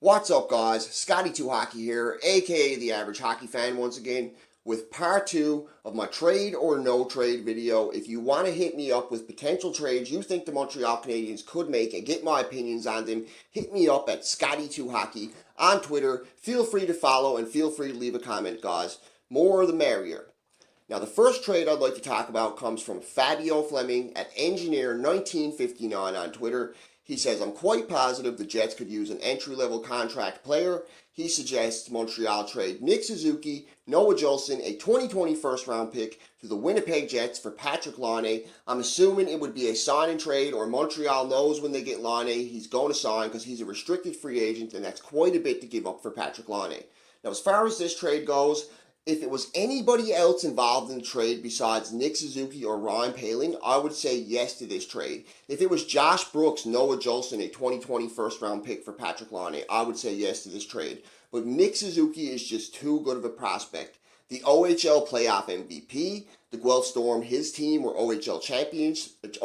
What's up, guys? Scotty 2 Hockey here, aka the Average Hockey Fan, once again with part 2 of my trade or no trade video. If you want to hit me up with potential trades you think the Montreal Canadiens could make and get my opinions on them, hit me up at Scotty 2 Hockey on Twitter. Feel free to follow and feel free to leave a comment, guys. More the merrier. Now, the first trade I'd like to talk about comes from Fabio Fleming at Engineer1959 on Twitter. He says, I'm quite positive the Jets could use an entry-level contract player. He suggests Montreal trade Nick Suzuki, Noah Juulsen, a 2020 first-round pick to the Winnipeg Jets for Patrik Laine. I'm assuming it would be a sign and trade, or Montreal knows when they get Laine he's going to sign because he's a restricted free agent, and that's quite a bit to give up for Patrik Laine. Now, as far as this trade goes, if it was anybody else involved in the trade besides Nick Suzuki or Ryan Poehling, I would say yes to this trade. If it was Josh Brooks, Noah Juulsen, a 2020 first-round pick for Patrik Laine, I would say yes to this trade. But Nick Suzuki is just too good of a prospect. The OHL playoff MVP, the Guelph Storm, his team were OHL champions. The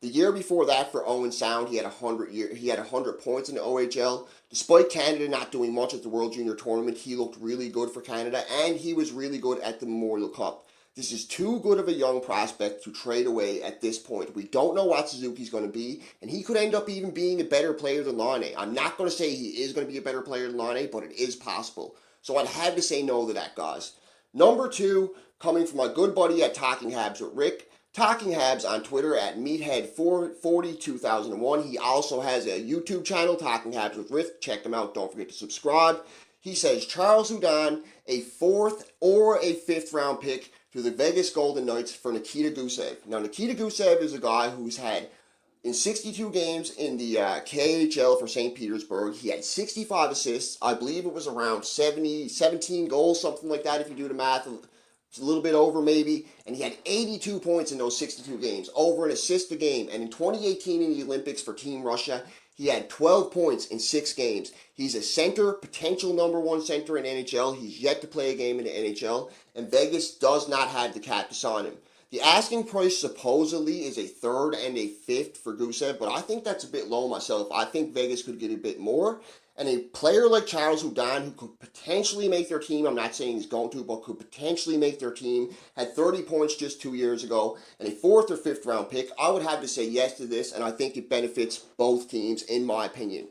year before that for Owen Sound, he had 100 points in the OHL. Despite Canada not doing much at the World Junior Tournament, he looked really good for Canada, and he was really good at the Memorial Cup. This is too good of a young prospect to trade away at this point. We don't know what Suzuki's going to be, and he could end up even being a better player than Laine. I'm not going to say he is going to be a better player than Laine, but it is possible. So I'd have to say no to that, guys. Number 2, coming from my good buddy at Talking Habs with Rick. Talking Habs on Twitter at Meathead402001. He also has a YouTube channel, Talking Habs with Rick. Check him out. Don't forget to subscribe. He says Charles Hudon, a 4th or a 5th round pick to the Vegas Golden Knights for Nikita Gusev. Now, Nikita Gusev is a guy who's had, in 62 games in the KHL for St. Petersburg, he had 65 assists. I believe it was around 17 goals, something like that if you do the math. It's a little bit over maybe. And he had 82 points in those 62 games, over an assist a game. And in 2018 in the Olympics for Team Russia, he had 12 points in 6 games. He's a center, potential number 1 center in NHL. He's yet to play a game in the NHL. And Vegas does not have the cap to sign him. The asking price supposedly is a 3rd and a 5th for Gusev, but I think that's a bit low myself. I think Vegas could get a bit more. And a player like Charles Hudon, who could potentially make their team, I'm not saying he's going to, but could potentially make their team, had 30 points just 2 years ago, and a 4th or 5th round pick, I would have to say yes to this, and I think it benefits both teams, in my opinion.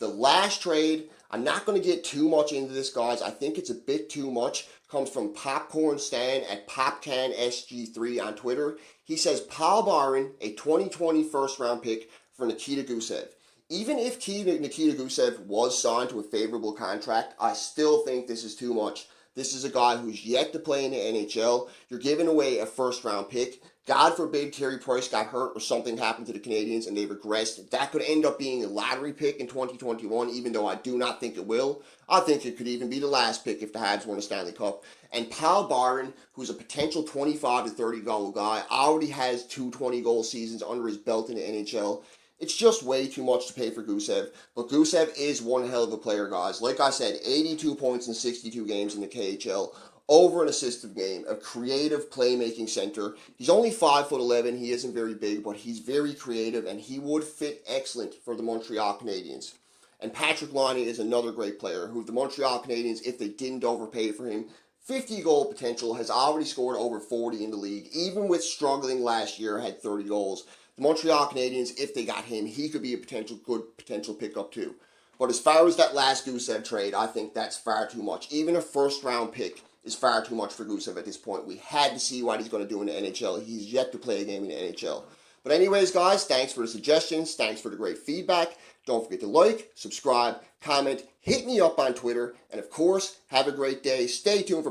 The last trade, I'm not going to get too much into this, guys. I think it's a bit too much. Comes from Popcan Stan at Popcan SG3 on Twitter. He says Paul Byron, a 2020 first-round pick for Nikita Gusev. Even if Nikita Gusev was signed to a favorable contract, I still think this is too much. This is a guy who's yet to play in the NHL. You're giving away a first-round pick. God forbid Carey Price got hurt or something happened to the Canadiens and they regressed. That could end up being a lottery pick in 2021, even though I do not think it will. I think it could even be the last pick if the Habs win a Stanley Cup. And Paul Byron, who's a potential 25 to 30 goal guy, already has 2 20-goal seasons under his belt in the NHL. It's just way too much to pay for Gusev. But Gusev is one hell of a player, guys. Like I said, 82 points in 62 games in the KHL. Over an assist a game, a creative playmaking center. He's only 5'11". He isn't very big, but he's very creative, and he would fit excellent for the Montreal Canadiens. And Patrik Laine is another great player who the Montreal Canadiens, if they didn't overpay for him, 50-goal potential, has already scored over 40 in the league. Even with struggling last year, had 30 goals. The Montreal Canadiens, if they got him, he could be a good potential pickup too. But as far as that last Gusev trade, I think that's far too much. Even a first-round pick is far too much for Gusev at this point. We had to see what he's going to do in the NHL. He's yet to play a game in the NHL. But anyways, guys, thanks for the suggestions. Thanks for the great feedback. Don't forget to like, subscribe, comment, hit me up on Twitter, and of course, have a great day. Stay tuned for